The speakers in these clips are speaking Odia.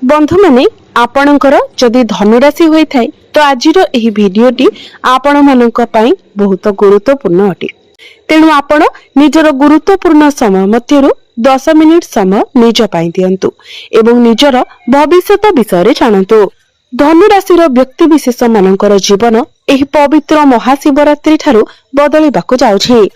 बंधु माने आपणकर जदि धनुराशि होई थाए तो आजिर एही भिडियोटी आपण मानक पई बहुत गुरुत्वपूर्ण अटे। तेणु आपण निजर गुरुत्वपूर्ण समय मध्यरु 10 मिनिट समय निज पई दियंतु एवं निजर भविष्यत विषय रे जानंतु। धनुराशि रो व्यक्ति विशेष मानकर जीवन एही पवित्र महाशिवरात्रि ठारू बदलिबाकू जाउछि।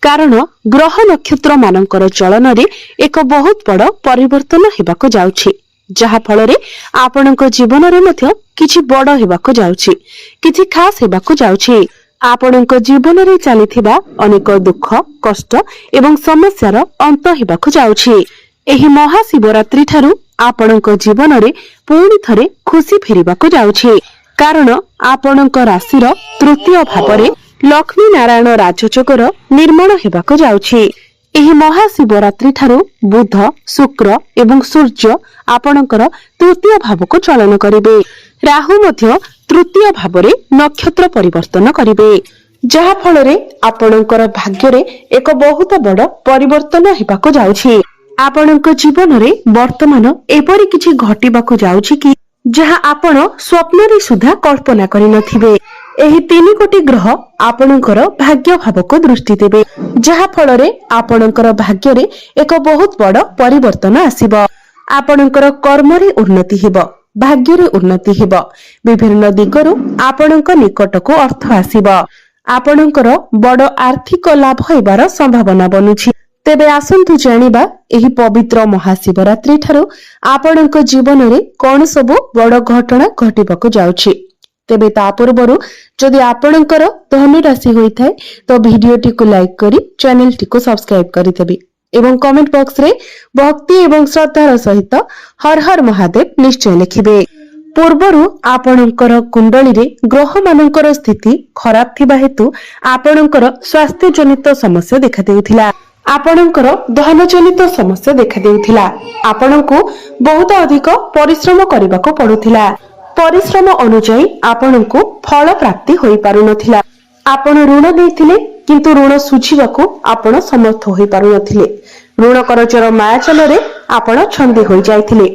कारण ग्रह नक्षत्र मानकर चलन रे एक बहुत बड़ परिवर्तन हेबाकू जाउछि, जहा फल रे आपणक जीवन रे मध्य किछि बड़ हेबाकू जाउछि, किछि खास हेबाकू जाउछि। आपणक जीवन रे चलिथिबा अनेक दुख कष्ट एवं समस्यार अंत हेबाकू जाउछि। एही महाशिवरात्रि ठारू आपणक जीवन रे पुणी थरे खुशी फेरिबाकू जाउछि। कारण आपणक राशि रो तृतीय भाव रे लक्ष्मी नारायण राजयोगर निर्माण हेबाकू जाउछि। एही महाशिवरात्रि ठारू बुध शुक्र एवं सूर्य आपणकर तृतीय भाव को चलन करिवे। राहु मध्य तृतीय भाव रे नक्षत्र परिवर्तन करिवे, जहा फल रे आपणकर भाग्य रे एक बहुत बड़ परिवर्तन हेबाकू जाउछि। आपणक जीवन रे वर्तमान एपरि किछि घटिबाकू जाउछि कि जहा आपण स्वप्न रे सुधा कल्पना करि नथिबे। एही 3 कोटी ग्रह आपणकर भाग्य भाव को दृष्टि देबे, जहा फल रे आपणकर भाग्य रे एक बहुत बड़ परिवर्तन आसीबो। आपणकर कर्म रे उन्नति हेबो, भाग्य रे उन्नति हेबो, विभिन्न दिगरु आपणक निकट को अर्थ आसीबो, आपणकर बड़ आर्थिक लाभ हेबार संभावना बनुछि। तेबे आसंतु जानिबा एही पवित्र महाशिवरात्रि ठारू आपणक जीवन रे कोन सब बड़ घटना घटिबाकू जाउछि। तेबे ता पूर्वरु जदि आपणकर धनु राशि होई थाए तो भिडियोटी को लाइक करी चैनल टी को सब्सक्राइब करि देबे एवं कमेंट बॉक्स रे भक्ति एवं श्रद्धार सहित हर हर महादेव निश्चय लिखिबे। पूर्वरु आपणकर कुंडली रे ग्रह मानकर स्थिति खराब थिबा हेतु आपणकर स्वास्थ्य जनित समस्या देखा देउथिला। आपणकर धन जनित समस्या देखा देउथिला। आपणको बहुत अधिक परिश्रम करबाको पडुथिला। परिश्रम अनुसार आपणको फल प्राप्ति होई पारु नथिला। आपण ऋण देथिले किंतु ऋण सुझिबाको आपण समर्थ होई पारु नथिले। ऋण करजर मायाचल रे आपण छंदी होई जायथिले।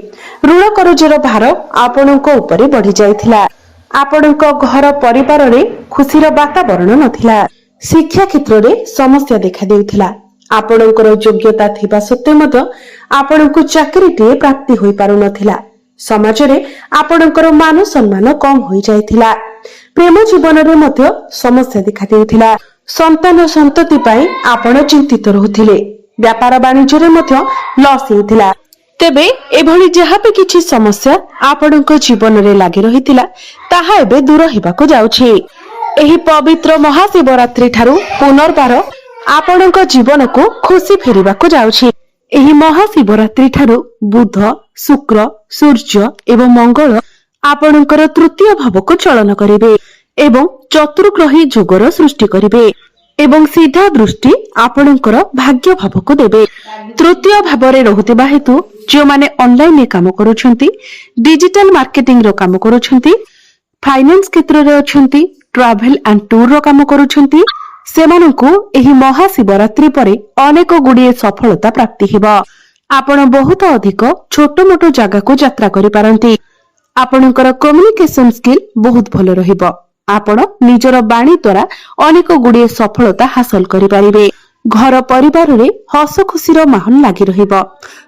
ऋण करजर भार आपणको ऊपर बढ़ी जायथिला। आपणको घर परिवार रे खुशीर वातावरण नथिला। शिक्षा क्षेत्र रे समस्या देखा देउथिला। आपणकर योग्यता थिबा सत्वे मध्य आपणको चाकरीटे प्राप्ति होई पारु नथिला। समाज रे आपणकर मान सम्मान कम होई जायथिला। प्रेम जीवन रे मध्य समस्या देखा देउथिला। संतान संतति पई आपण चिंतित रहुथिले। व्यापार वाणिज्य रे मध्य लॉस हेउथिला। तेबे एभली जहा पे किछि समस्या आपणक जीवन रे लागि रहितिला ताहा एबे दूर हेबाकू जाउछि। एही पवित्र महाशिवरात्रि ठारू पुनर्बार आपणक जीवन को खुशी फेरिबाकू जाउछि। एही महाशिवरात्रि ठारू बुध शुक्र सूर्य एवं मंगल आपणकर तृतीय भाव को चलन करिवे एवं चतुर्ग्रही जोगर सृष्टि करिवे एवं सीधा दृष्टि आपणकर भाग्य भाव को देबे। तृतीय भाव रे रहुतिबा हेतु जो माने ऑनलाइन में काम करूछंती, डिजिटल मार्केटिंग रो काम करूछंती, फाइनेंस क्षेत्र रे अछंती, ट्रैवल एंड टूर रो काम करूछंती, सेमानंकु एही महाशिवरात्रि परे अनेक गुडिये सफलता प्राप्ति हेबा। आपण बहुत अधिक छोट मोट जगह को यात्रा करि पारंती। आपणकर कम्युनिकेशन स्किल बहुत भलो रहिबो। आपण निजर बाणी द्वारा अनेक गुडिये सफलता हासिल करि पारिबे। घर परिवार रे हस खुशीर माहौल लागि रहिबो।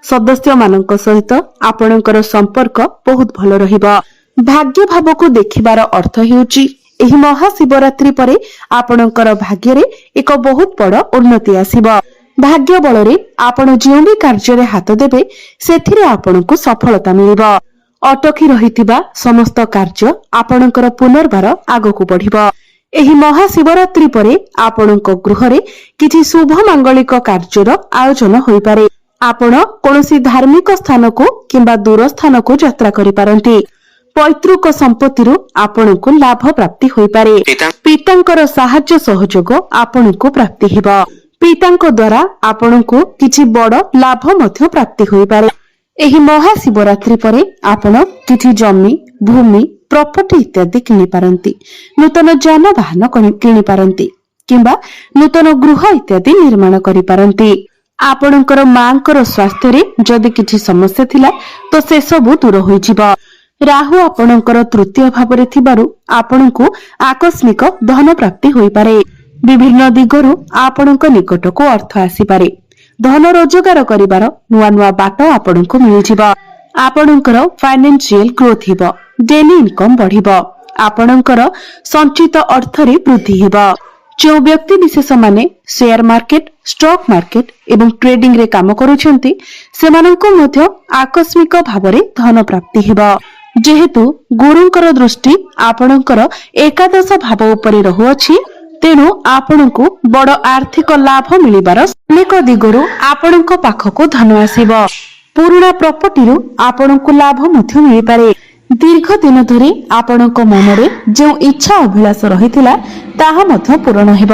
सदस्य मानक सहित आपणकर संपर्क बहुत भलो रहिबो। भाग्य भाव को देखिबार अर्थ हेउची एही महाशिवरात्रि परे आपणकर भाग्य रे एक बहुत बड़ उन्नति आसीबो। भाग्य बल रे आपण जे भी कार्य रे हाथ देबे सेथिरे आपणको सफलता मिलिबो। अटकी रहितिबा समस्त कार्य आपणकर पुनर्बार आगको बढ़िबो। एही महाशिवरात्रि परे आपणको गृह रे किछि शुभ मांगलिक कार्यर आयोजन होई पारे। आपण कोनोसी धार्मिक स्थान को किंबा दूर स्थान को यात्रा करि पारंती। पैतृक संपत्ति आपणको लाभ प्राप्ति होई पारे। पितांकर सहाय्य सहयोग आपणको प्राप्ति हेबो। पितांक द्वारा आपणको किछि बड़ लाभ मध्य प्राप्ति होई पारे। एही महाशिवरात्रि परे आपण किछि जमी भूमि प्रॉपर्टी इत्यादि किनि पारंती। नूतन जानवाहन किनि पारंती किंबा नूतन गृह इत्यादि निर्माण करि पारंती। ଆପଣଙ୍କର ମାଙ୍କର ସ୍ୱାସ୍ଥ୍ୟରେ ଯଦି କିଛି ସମସ୍ୟା ଥିଲା ତ ସେ ସବୁ ଦୂର ହୋଇଯିବ। ରାହୁ ଆପଣଙ୍କର ତୃତୀୟ ଭାବରେ ଥିବାରୁ ଆପଣଙ୍କୁ ଆକସ୍ମିକ ଧନ ପ୍ରାପ୍ତି ହୋଇପାରେ। ବିଭିନ୍ନ ଦିଗରୁ ଆପଣଙ୍କ ନିକଟକୁ ଅର୍ଥ ଆସିପାରେ। ଧନ ରୋଜଗାର କରିବାର ନୂଆ ନୂଆ ବାଟ ଆପଣଙ୍କୁ ମିଳିଯିବ। ଆପଣଙ୍କର ଫାଇନାନ୍ସିଆଲ ଗ୍ରୋଥ ହେବ। ଡେଲି ଇନକମ ବଢିବ। ଆପଣଙ୍କର ସଞ୍ଚିତ ଅର୍ଥରେ ବୃଦ୍ଧି ହେବ। ଯେଉଁ ବ୍ୟକ୍ତି ବିଶେଷ ମାନେ ସେୟାର ମାର୍କେଟ, ଷ୍ଟକ୍ ମାର୍କେଟ ଏବଂ ଟ୍ରେଡିଂ ରେ କାମ କରୁଛନ୍ତି ସେମାନଙ୍କୁ ମଧ୍ୟ ଆକସ୍ମିକ ଭାବରେ ଧନ ପ୍ରାପ୍ତି ହେବ। ଯେହେତୁ ଗୁରୁଙ୍କର ଦୃଷ୍ଟି ଆପଣଙ୍କର ଏକାଦଶ ଭାବ ଉପରେ ରହୁଅଛି ତେଣୁ ଆପଣଙ୍କୁ ବଡ ଆର୍ଥିକ ଲାଭ ମିଳିବାର ଅନେକ ଦିଗରୁ ଆପଣଙ୍କ ପାଖକୁ ଧନ ଆସିବ। ପୁରୁଣା ପ୍ରପର୍ଟିରୁ ଆପଣଙ୍କୁ ଲାଭ ମଧ୍ୟ ମିଳିପାରେ। ଦୀର୍ଘ ଦିନ ଧରି ଆପଣଙ୍କ ମନରେ ଯେଉଁ ଇଚ୍ଛା ଅଭିଳାଷ ରହିଥିଲା ତାହା ମଧ୍ୟ ପୂରଣ ହେବ।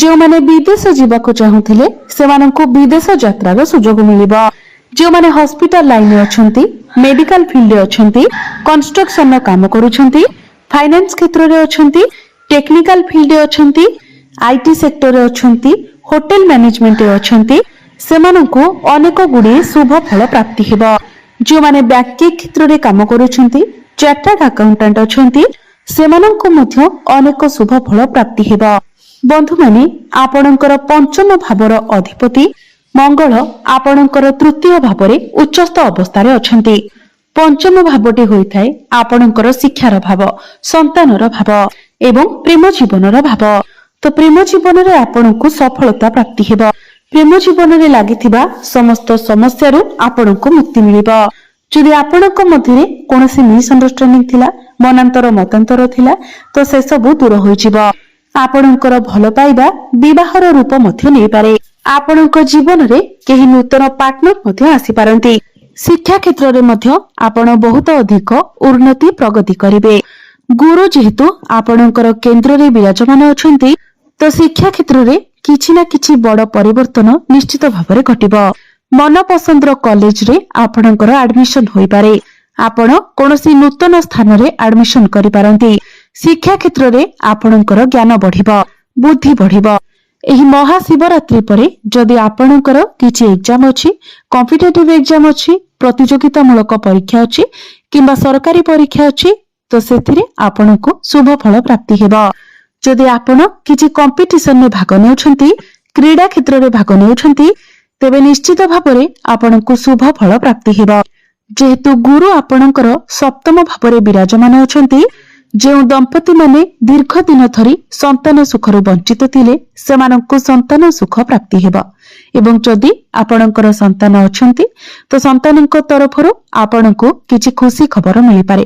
ଯେଉଁମାନେ ବିଦେଶ ଯିବାକୁ ଚାହୁଁଥିଲେ ସେମାନଙ୍କୁ ବିଦେଶ ଯାତ୍ରାର ସୁଯୋଗ ମିଳିବ। ଯେଉଁମାନେ ହସ୍ପିଟାଲ ଲାଇନରେ ଅଛନ୍ତି, ମେଡିକାଲ ଫିଲ୍ଡରେ ଅଛନ୍ତି, କନଷ୍ଟ୍ରକ୍ସନର କାମ କରୁଛନ୍ତି, ଫାଇନାନ୍ସ କ୍ଷେତ୍ରରେ ଅଛନ୍ତି, ଟେକ୍ନିକାଲ ଫିଲ୍ଡରେ ଅଛନ୍ତି, ଆଇଟି ସେକ୍ଟରରେ ଅଛନ୍ତି, ହୋଟେଲ ମ୍ୟାନେଜମେଣ୍ଟରେ ଅଛନ୍ତି ସେମାନଙ୍କୁ ଅନେକ ଗୁଡ଼ିଏ ଶୁଭ ଫଳ ପ୍ରାପ୍ତି ହେବ। ଯେଉଁମାନେ ବ୍ୟାଙ୍କିଂ କ୍ଷେତ୍ରରେ କାମ କରୁଛନ୍ତି, ଚାର୍ଟାର୍ଡ ଆକାଉଣ୍ଟାଣ୍ଟ ଅଛନ୍ତି ସେମାନଙ୍କୁ ମଧ୍ୟ ଅନେକ ଶୁଭ ଫଳ ପ୍ରାପ୍ତି ହେବ। ବନ୍ଧୁମାନେ, ଆପଣଙ୍କର ପଞ୍ଚମ ଭାବର ଅଧିପତି ମଙ୍ଗଳ ଆପଣଙ୍କର ତୃତୀୟ ଭାବରେ ଉଚ୍ଚସ୍ଥ ଅବସ୍ଥାରେ ଅଛନ୍ତି। ପଞ୍ଚମ ଭାବଟି ହୋଇଥାଏ ଆପଣଙ୍କର ଶିକ୍ଷାର ଭାବ, ସନ୍ତାନର ଭାବ ଏବଂ ପ୍ରେମ ଜୀବନର ଭାବ। ତ ପ୍ରେମ ଜୀବନରେ ଆପଣଙ୍କୁ ସଫଳତା ପ୍ରାପ୍ତି ହେବ। ପ୍ରେମ ଜୀବନରେ ଲାଗିଥିବା ସମସ୍ତ ସମସ୍ୟାରୁ ଆପଣଙ୍କୁ ମୁକ୍ତି ମିଳିବ। ଯଦି ଆପଣଙ୍କ ମଧ୍ୟରେ କୌଣସି ମିସ୍ଅଣ୍ଡରଷ୍ଟାଣ୍ଡିଂ ଥିଲା, ମନାନ୍ତର ମତାନ୍ତର ଥିଲା ତ ସେସବୁ ଦୂର ହୋଇଯିବ। ଆପଣଙ୍କର ଭଲ ପାଇବା ବିବାହର ରୂପ ମଧ୍ୟ ନେଇପାରେ। ଆପଣଙ୍କ ଜୀବନରେ କେହି ନୂତନ ପାର୍ଟନର ମଧ୍ୟ ଆସିପାରନ୍ତି। ଶିକ୍ଷା କ୍ଷେତ୍ରରେ ମଧ୍ୟ ଆପଣ ବହୁତ ଅଧିକ ଉନ୍ନତି ପ୍ରଗତି କରିବେ। ଗୁରୁ ଯେହେତୁ ଆପଣଙ୍କର କେନ୍ଦ୍ରରେ ବିରାଜମାନ ଅଛନ୍ତି ତ ଶିକ୍ଷା କ୍ଷେତ୍ରରେ କିଛି ନା କିଛି ବଡ ପରିବର୍ତ୍ତନ ନିଶ୍ଚିତ ଭାବରେ ଘଟିବ। ମନପସନ୍ଦର କଲେଜରେ ଆପଣଙ୍କର ଆଡମିସନ ହୋଇପାରେ। ଆପଣ କୌଣସି ନୂତନ ସ୍ଥାନରେ ଆଡମିସନ କରିପାରନ୍ତି। ଶିକ୍ଷା କ୍ଷେତ୍ରରେ ଆପଣଙ୍କର ଜ୍ଞାନ ବଢିବ, ବୁଦ୍ଧି ବଢିବ। ଏହି ମହାଶିବରାତ୍ରି ପରେ ଯଦି ଆପଣଙ୍କର କିଛି ଏକ୍ଜାମ ଅଛି, କମ୍ପିଟେଟିଭ ଏକ୍ଜାମ ଅଛି, ପ୍ରତିଯୋଗିତାମୂଳକ ପରୀକ୍ଷା ଅଛି କିମ୍ବା ସରକାରୀ ପରୀକ୍ଷା ଅଛି ତ ସେଥିରେ ଆପଣଙ୍କୁ ଶୁଭ ଫଳ ପ୍ରାପ୍ତି ହେବ। ଯଦି ଆପଣ କିଛି କମ୍ପିଟିସନରେ ଭାଗ ନେଉଛନ୍ତି, କ୍ରୀଡା କ୍ଷେତ୍ରରେ ଭାଗ ନେଉଛନ୍ତି ତେବେ ନିଶ୍ଚିତ ଭାବରେ ଆପଣଙ୍କୁ ଶୁଭ ଫଳ ପ୍ରାପ୍ତି ହେବ। ଯେହେତୁ ଗୁରୁ ଆପଣଙ୍କର ସପ୍ତମ ଭାବରେ ବିରାଜମାନ ଅଛନ୍ତି, ଯେଉଁ ଦମ୍ପତି ମାନେ ଦୀର୍ଘ ଦିନ ଧରି ସନ୍ତାନ ସୁଖରୁ ବଞ୍ଚିତ ଥିଲେ ସେମାନଙ୍କୁ ସନ୍ତାନ ସୁଖ ପ୍ରାପ୍ତି ହେବ। ଏବଂ ଯଦି ଆପଣଙ୍କର ସନ୍ତାନ ଅଛନ୍ତି ତ ସନ୍ତାନଙ୍କ ତରଫରୁ ଆପଣଙ୍କୁ କିଛି ଖୁସି ଖବର ମିଳିପାରେ।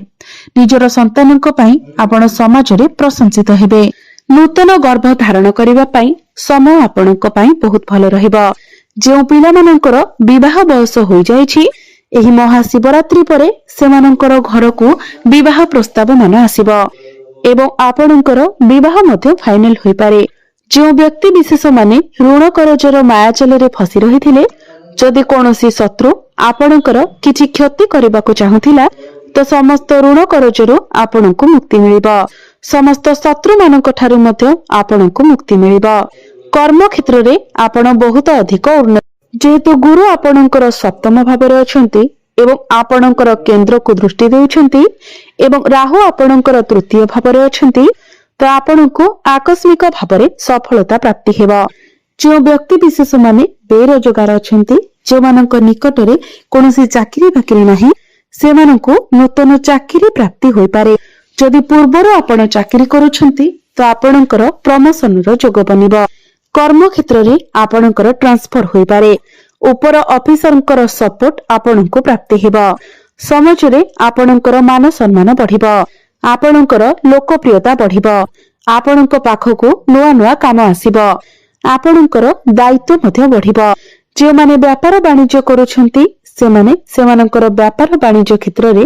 ନିଜର ସନ୍ତାନଙ୍କ ପାଇଁ ଆପଣ ସମାଜରେ ପ୍ରଶଂସିତ ହେବେ। ନୂତନ ଗର୍ଭ ଧାରଣ କରିବା ପାଇଁ ସମୟ ଆପଣଙ୍କ ପାଇଁ ବହୁତ ଭଲ ରହିବ। ଯେଉଁ ପିଲାମାନଙ୍କର ବିବାହ ବୟସ ହୋଇଯାଇଛି ଏହି ମହାଶିବରାତ୍ରି ପରେ ସେମାନଙ୍କର ଘରକୁ ବିବାହ ପ୍ରସ୍ତାବ ମାନ ଆସିବ ଏବଂ ଆପଣଙ୍କର ବିବାହ ମଧ୍ୟ ଫାଇନାଲ ହୋଇପାରେ। ଯେଉଁ ବ୍ୟକ୍ତି ବିଶେଷ ମାନେ ଋଣ କରଜର ମାୟାଜାଲରେ ଫସି ରହିଥିଲେ, ଯଦି କୌଣସି ଶତ୍ରୁ ଆପଣଙ୍କର କିଛି କ୍ଷତି କରିବାକୁ ଚାହୁଁଥିଲା ତ ସମସ୍ତ ଋଣ କରଜରୁ ଆପଣଙ୍କୁ ମୁକ୍ତି ମିଳିବ। ସମସ୍ତ ଶତ୍ରୁ ମାନଙ୍କ ଠାରୁ ମଧ୍ୟ ଆପଣଙ୍କୁ ମୁକ୍ତି ମିଳିବ। କର୍ମ କ୍ଷେତ୍ରରେ ଆପଣ ବହୁତ ଅଧିକ ଉନ୍ନତି। ଯେହେତୁ ଗୁରୁ ଆପଣଙ୍କର ସପ୍ତମ ଭାବରେ ଅଛନ୍ତି ଏବଂ ଆପଣଙ୍କର କେନ୍ଦ୍ରକୁ ଦୃଷ୍ଟି ଦେଉଛନ୍ତି ଏବଂ ରାହୁ ଆପଣଙ୍କର ତୃତୀୟ ଭାବରେ ଅଛନ୍ତି ତ ଆପଣଙ୍କୁ ଆକସ୍ମିକ ଭାବରେ ସଫଳତା ପ୍ରାପ୍ତି ହେବ। ଯେଉଁ ବ୍ୟକ୍ତି ବିଶେଷ ମାନେ ବେରୋଜଗାର ଅଛନ୍ତି, ଯେଉଁମାନଙ୍କ ନିକଟରେ କୌଣସି ଚାକିରି ବାକିରି ନାହିଁ ସେମାନଙ୍କୁ ନୂତନ ଚାକିରି ପ୍ରାପ୍ତି ହୋଇପାରେ। ଯଦି ପୂର୍ବରୁ ଆପଣ ଚାକିରି କରୁଛନ୍ତି ତ ଆପଣଙ୍କର ପ୍ରମୋସନର ଯୋଗ ବନିବ। କର୍ମ କ୍ଷେତ୍ରରେ ଆପଣଙ୍କର ଟ୍ରାନ୍ସଫର ହୋଇପାରେ। ଉପର ଅଫିସରଙ୍କର ସପୋର୍ଟ ଆପଣଙ୍କୁ ପ୍ରାପ୍ତି ହେବ। ସମାଜରେ ଆପଣଙ୍କର ମାନ ସମ୍ମାନ ବଢିବ। ଆପଣଙ୍କର ଲୋକପ୍ରିୟତା ବଢିବ। ଆପଣଙ୍କ ପାଖକୁ ନୂଆ ନୂଆ କାମ ଆସିବ। ଆପଣଙ୍କର ଦାୟିତ୍ୱ ମଧ୍ୟ ବଢିବ। ଯେଉଁମାନେ ବ୍ୟାପାର ବାଣିଜ୍ୟ କରୁଛନ୍ତି ସେମାନେ ସେମାନଙ୍କର ବ୍ୟାପାର ବାଣିଜ୍ୟ କ୍ଷେତ୍ରରେ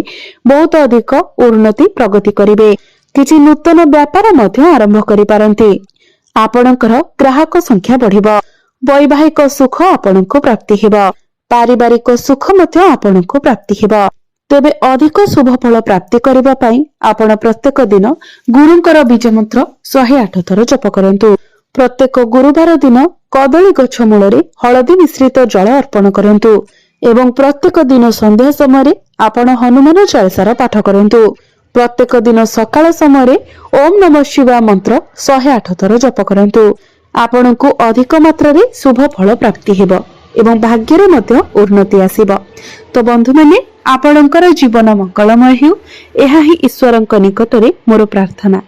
ବହୁତ ଅଧିକ ଉନ୍ନତି ପ୍ରଗତି କରିବେ। କିଛି ନୂତନ ବ୍ୟାପାର ମଧ୍ୟ ଆରମ୍ଭ କରିପାରନ୍ତି। ଆପଣଙ୍କର ଗ୍ରାହକ ସଂଖ୍ୟା ବଢିବ। ବୈବାହିକ ସୁଖ ଆପଣଙ୍କୁ ପ୍ରାପ୍ତି ହେବ। ପାରିବାରିକ ସୁଖ ମଧ୍ୟ ଆପଣଙ୍କୁ ପ୍ରାପ୍ତି ହେବ। ତେବେ ଅଧିକ ଶୁଭ ଫଳ ପ୍ରାପ୍ତି କରିବା ପାଇଁ ଆପଣ ପ୍ରତ୍ୟେକ ଦିନ ଗୁରୁଙ୍କର ବୀଜ ମନ୍ତ୍ର 108 ଥର ଜପ କରନ୍ତୁ। प्रत्येक गुरुवार दिन कदली गछ मूल हलदी मिश्रित जल अर्पण करंतु एवं प्रत्येक दिन संध्या समय आपण हनुमान चालीसार पाठ करंतु। प्रत्येक दिन सकाळ समय ओम नमः शिवाय मंत्र 108 थर जप करंतु। आपणकु अधिक मात्रा रे शुभ फल प्राप्ति हेबो एवं भाग्यर मध्य उन्नति आसीबो। तो बंधु माने आपणकर जीवन मंगलमय हेउ, एहा ही ईश्वरंक निकटरे मोर प्रार्थना।